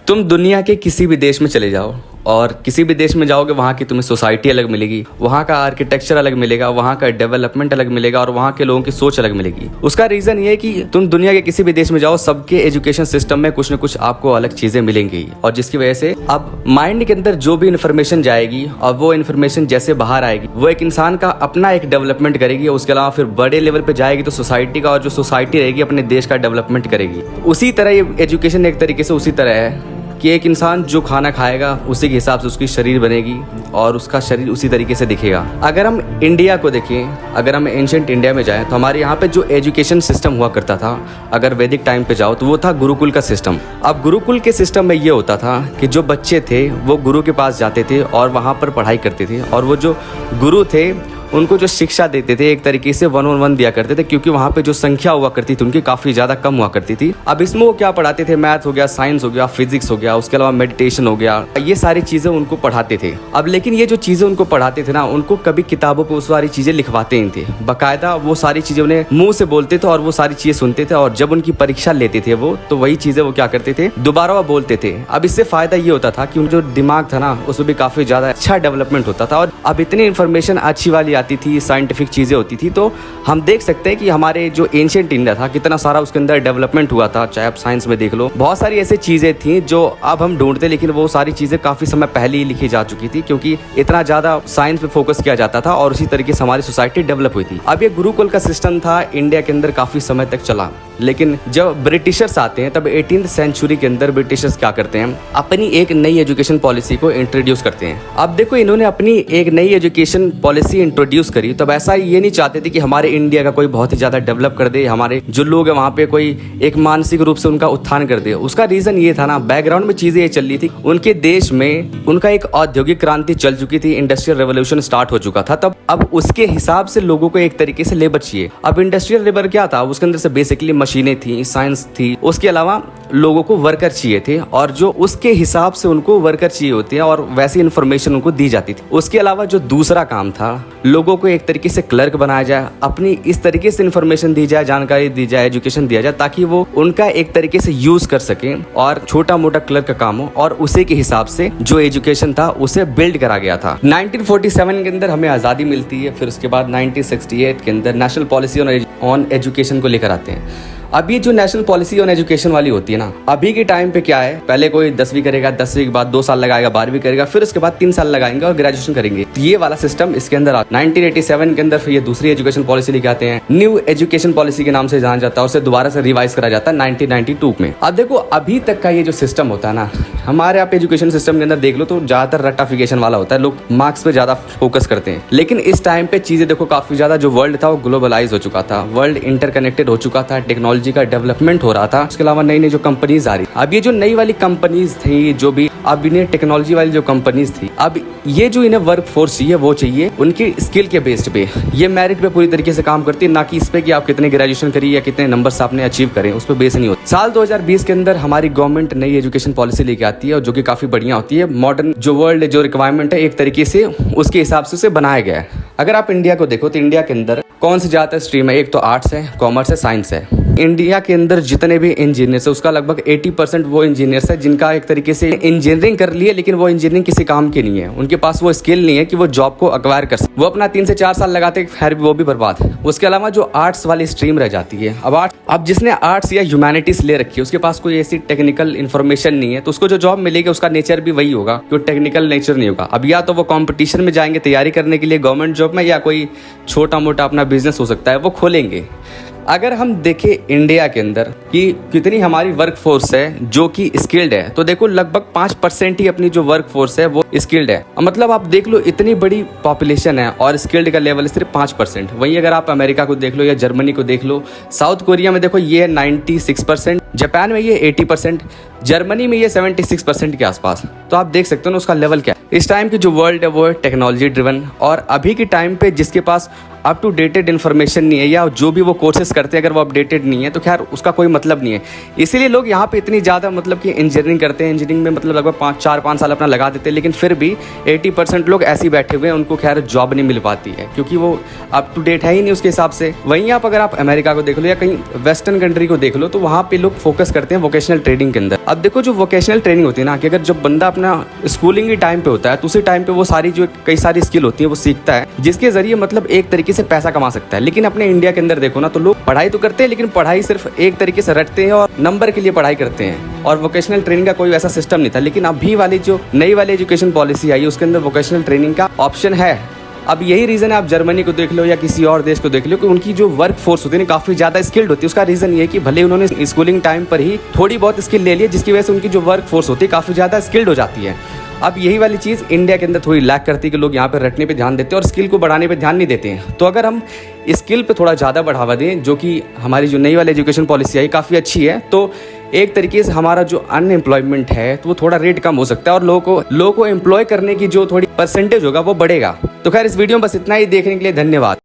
तुम दुनिया के किसी भी देश में चले जाओ और किसी भी देश में जाओगे, वहाँ की तुम्हें सोसाइटी अलग मिलेगी, वहाँ का आर्किटेक्चर अलग मिलेगा, वहाँ का डेवलपमेंट अलग मिलेगा और वहाँ के लोगों की सोच अलग मिलेगी। उसका रीज़न ये है कि तुम दुनिया के किसी भी देश में जाओ, सबके एजुकेशन सिस्टम में कुछ न कुछ आपको अलग चीज़ें मिलेंगी और जिसकी वजह से अब माइंड के अंदर जो भी इन्फॉर्मेशन जाएगी और वो इन्फॉर्मेशन जैसे बाहर आएगी वो एक इंसान का अपना एक डेवलपमेंट करेगी। उसके अलावा फिर बड़े लेवल पर जाएगी तो सोसाइटी का, और जो सोसाइटी रहेगी अपने देश का डेवलपमेंट करेगी। उसी तरह ये एजुकेशन एक तरीके से उसी तरह है कि एक इंसान जो खाना खाएगा उसी के हिसाब से उसकी शरीर बनेगी और उसका शरीर उसी तरीके से दिखेगा। अगर हम इंडिया को देखें, अगर हम एंशिएंट इंडिया में जाएं तो हमारे यहाँ पे जो एजुकेशन सिस्टम हुआ करता था, अगर वैदिक टाइम पे जाओ तो वो था गुरुकुल का सिस्टम। अब गुरुकुल के सिस्टम में ये होता था कि जो बच्चे थे वो गुरु के पास जाते थे और वहाँ पर पढ़ाई करते थे और वो जो गुरु थे उनको जो शिक्षा देते थे एक तरीके से 1-on-1 दिया करते थे, क्योंकि वहाँ पे जो संख्या हुआ करती थी उनकी काफ़ी ज़्यादा कम हुआ करती थी। अब इसमें वो क्या पढ़ाते थे, मैथ हो गया, साइंस हो गया, फिजिक्स हो गया, उसके अलावा मेडिटेशन हो गया, ये सारी चीज़ें उनको पढ़ाते थे। अब लेकिन ये जो चीज़ें उनको पढ़ाते थे ना, उनको कभी किताबों पर वो सारी चीज़ें लिखवाते नहीं थे, बाकायदा वो सारी चीज़ें उन्हें मुँह से बोलते थे और वो सारी चीज़ें सुनते थे और जब उनकी परीक्षा लेते थे वो, तो वही चीज़ें वो क्या करते थे, दोबारा वो बोलते थे। अब इससे फ़ायदा ये होता था कि उनका जो दिमाग था ना उसमें भी काफ़ी ज़्यादा अच्छा डेवलपमेंट होता था और अब इतनी इन्फॉर्मेशन अच्छी वाली आती थी, साइंटिफिक चीजें होती थी। तो हम देख सकते हैं कि हमारे जो एंशिएंट इंडिया था कितना सारा उसके अंदर डेवलपमेंट हुआ था। चाहे आप साइंस में देख लो, बहुत सारी ऐसी चीजें थी जो अब हम ढूंढते, लेकिन वो सारी चीजें काफी समय पहले ही लिखी जा चुकी थी क्योंकि इतना ज्यादा साइंस पे फोकस किया जाता था और उसी तरीके से हमारी सोसाइटी डेवलप हुई थी। अब ये गुरुकुल का सिस्टम था इंडिया के अंदर काफी समय तक चला, लेकिन जब ब्रिटिशर्स आते हैं तब 18th सेंचुरी के अंदर ब्रिटिशर्स क्या करते हैं, अपनी एक नई एजुकेशन पॉलिसी को इंट्रोड्यूस करते हैं। अब देखो इन्होंने अपनी एक नई एजुकेशन पॉलिसी इंट्रोड्यूस करी, तब ऐसा ये नहीं चाहते थे कि हमारे इंडिया का कोई बहुत ही ज्यादा डेवलप कर दे, हमारे जो लोग हैं वहाँ पे कोई एक मानसिक रूप से उनका उत्थान कर दे। उसका रीजन ये था ना, बैकग्राउंड में चीजें ये चल रही थी, उनके देश में उनका एक औद्योगिक क्रांति चल चुकी थी, इंडस्ट्रियल रेवोल्यूशन स्टार्ट हो चुका था तब। अब उसके हिसाब से लोगों को एक तरीके से लेबर चाहिए। अब इंडस्ट्रियल लेबर क्या था, उसके अंदर से बेसिकली मशीनें थी, साइंस थी, उसके अलावा लोगों को वर्कर चाहिए थे और जो उसके हिसाब से उनको वर्कर चाहिए होते हैं और वैसी इन्फॉर्मेशन उनको दी जाती थी। उसके अलावा जो दूसरा काम था, लोगों को एक तरीके से क्लर्क बनाया जाए, अपनी इस तरीके से इन्फॉर्मेशन दी जाए, जानकारी दी जाए, एजुकेशन दिया जाए ताकि वो उनका एक तरीके से यूज कर सके और छोटा मोटा क्लर्क का काम हो और उसी के हिसाब से जो एजुकेशन था उसे बिल्ड करा गया था। 1947 के अंदर हमें आज़ादी मिलती है, फिर उसके बाद 1968 के अंदर नेशनल पॉलिसी ऑन एजुकेशन को लेकर आते हैं। अब ये जो नेशनल पॉलिसी ऑन एजुकेशन वाली होती है ना, अभी के टाइम पे क्या है, पहले कोई 10वीं करेगा, 10वीं के बाद 2 साल लगाएगा, 12वीं करेगा, फिर उसके बाद 3 साल लगाएंगे और ग्रेजुएशन करेंगे। तो ये वाला सिस्टम इसके अंदर 1987 के अंदर फिर ये दूसरी एजुकेशन पॉलिसी लेके आते हैं, न्यू एजुकेशन पॉलिसी के नाम से जाना जाता है, उसे दोबारा से रिवाइज करा जाता है 1992 में। अब देखो अभी तक का ये जो सिस्टम होता है ना, हमारे आप एजुकेशन सिस्टम के अंदर देख लो तो ज्यादातर रट्टाफिकेशन वाला होता है, लोग मार्क्स पे ज्यादा फोकस करते हैं। लेकिन इस टाइम पे चीजें देखो काफी ज्यादा, जो वर्ल्ड था वो ग्लोबलाइज हो चुका था, वर्ल्ड इंटरकनेक्टेड हो चुका था, टेक्नोलॉजी का डेवलपमेंट हो रहा था। उसके अलावा नई नई जो कंपनीज आ रही, अब ये जो नई वाली कंपनीज थी, जो भी अब इन्हें टेक्नोलॉजी वाली जो कंपनीज थी, अब ये जो इन्हें वर्क फोर्स चाहिए वो चाहिए उनकी स्किल के बेस्ड पे, ये मेरिट पे पूरी तरीके से काम करती है, ना कि इस पे कि आप कितने ग्रेजुएशन करिए या कितने नंबर्स आपने अचीव करें, उस पर बेस नहीं होता। साल 2020 के अंदर हमारी गवर्नमेंट नई एजुकेशन पॉलिसी लेके आती है और जो कि काफी बढ़िया होती है। मॉडर्न जो वर्ल्ड जो रिक्वायरमेंट है एक तरीके से उसके हिसाब से उसे बनाया गया है। अगर आप इंडिया को देखो तो इंडिया के अंदर कौन सी ज्यादा स्ट्रीम है, एक तो आर्ट्स है, कॉमर्स है, साइंस है। इंडिया के अंदर जितने भी इंजीनियर्स है उसका लगभग 80% वो इंजीनियर्स है जिनका एक तरीके से इंजीनियरिंग कर लिए, लेकिन वो इंजीनियरिंग किसी काम की नहीं है, उनके पास वो स्किल नहीं है कि वो जॉब को अक्वायर कर सके, वो अपना 3 से 4 साल लगाते खैर वो भी बर्बाद। उसके अलावा जो आर्ट्स वाली स्ट्रीम रह जाती है, अब जिसने आर्ट्स या ह्यूमैनिटीज ले रखी है उसके पास कोई ऐसी टेक्निकल इन्फॉर्मेशन नहीं है, तो उसको जो जॉब मिलेगी उसका नेचर भी वही होगा, कोई टेक्निकल नेचर नहीं होगा। अब या तो वो कॉम्पिटिशन में जाएंगे तैयारी करने के लिए गवर्नमेंट जॉब में, या कोई छोटा मोटा अपना बिजनेस हो सकता है वो खोलेंगे। अगर हम देखें इंडिया के अंदर कि कितनी हमारी वर्क फोर्स है जो कि स्किल्ड है, तो देखो लगभग 5% ही अपनी जो वर्क फोर्स है वो स्किल्ड है। मतलब आप देख लो इतनी बड़ी पॉपुलेशन है और स्किल्ड का लेवल सिर्फ 5%। वहीं अगर आप अमेरिका को देख लो या जर्मनी को देख लो, साउथ कोरिया में देखो ये है 96%, जापान में ये 80%, जर्मनी में ये 76% के आसपास। तो आप देख सकते हो ना उसका लेवल क्या है। इस टाइम की जो वर्ल्ड है वो है टेक्नोलॉजी ड्रिवन, और अभी के टाइम पे जिसके पास अप टू डेटेड इन्फॉर्मेशन नहीं है या जो भी वो कोर्सेज करते हैं अगर वो अपडेटेड नहीं है तो खैर उसका कोई मतलब नहीं है। इसीलिए लोग यहाँ पे इतनी ज़्यादा मतलब कि इंजीनियरिंग करते हैं, इंजीनियरिंग में मतलब लगभग 4-5 साल अपना लगा देते हैं, लेकिन फिर भी 80% लोग ऐसे ही बैठे हुए हैं, उनको खैर जॉब नहीं मिल पाती है क्योंकि वो अप टू डेट है ही नहीं उसके हिसाब से। वहीं आप अगर आप अमेरिका को देख लो या कहीं वेस्टर्न कंट्री को देख लो तो वहाँ पे लोग फोकस करते हैं वोकेशनल ट्रेडिंग के अंदर। अब देखो जो वोकेशनल ट्रेनिंग होती है ना, कि अगर जब बंदा अपना स्कूलिंग के टाइम पे होता है तो उसी टाइम पे वो सारी जो कई सारी स्किल होती है वो सीखता है, जिसके जरिए मतलब एक तरीके से पैसा कमा सकता है। लेकिन अपने इंडिया के अंदर देखो ना, तो लोग पढ़ाई तो करते हैं लेकिन पढ़ाई सिर्फ एक तरीके से रटते हैं और नंबर के लिए पढ़ाई करते हैं, और वोकेशनल ट्रेनिंग का कोई ऐसा सिस्टम नहीं था। लेकिन अभी वाली जो नई वाली एजुकेशन पॉलिसी आई है उसके अंदर वोकेशनल ट्रेनिंग का ऑप्शन है। अब यही रीज़न है, आप जर्मनी को देख लो या किसी और देश को देख लो, कि उनकी जो वर्क फोर्स होती है ना काफ़ी ज़्यादा स्किल्ड होती है। उसका रीज़न ये है कि भले उन्होंने स्कूलिंग टाइम पर ही थोड़ी बहुत स्किल ले ली है, जिसकी वजह से उनकी जो वर्क फोर्स होती है काफ़ी ज़्यादा स्किल्ड हो जाती है। अब यही वाली चीज़ इंडिया के अंदर थोड़ी लैक करती है कि लोग यहाँ पर रटने पे ध्यान देते हैं और स्किल को बढ़ाने पे ध्यान नहीं देते हैं। तो अगर हम स्किल पे थोड़ा ज़्यादा बढ़ावा दें, जो कि हमारी जो नई वाली एजुकेशन पॉलिसी आई काफ़ी अच्छी है, तो एक तरीके से हमारा जो अनएम्प्लॉयमेंट है तो वो थोड़ा रेट कम हो सकता है और लोगों को एम्प्लॉय करने की जो थोड़ी परसेंटेज होगा वो बढ़ेगा। तो खैर इस वीडियो में बस इतना ही, देखने के लिए धन्यवाद।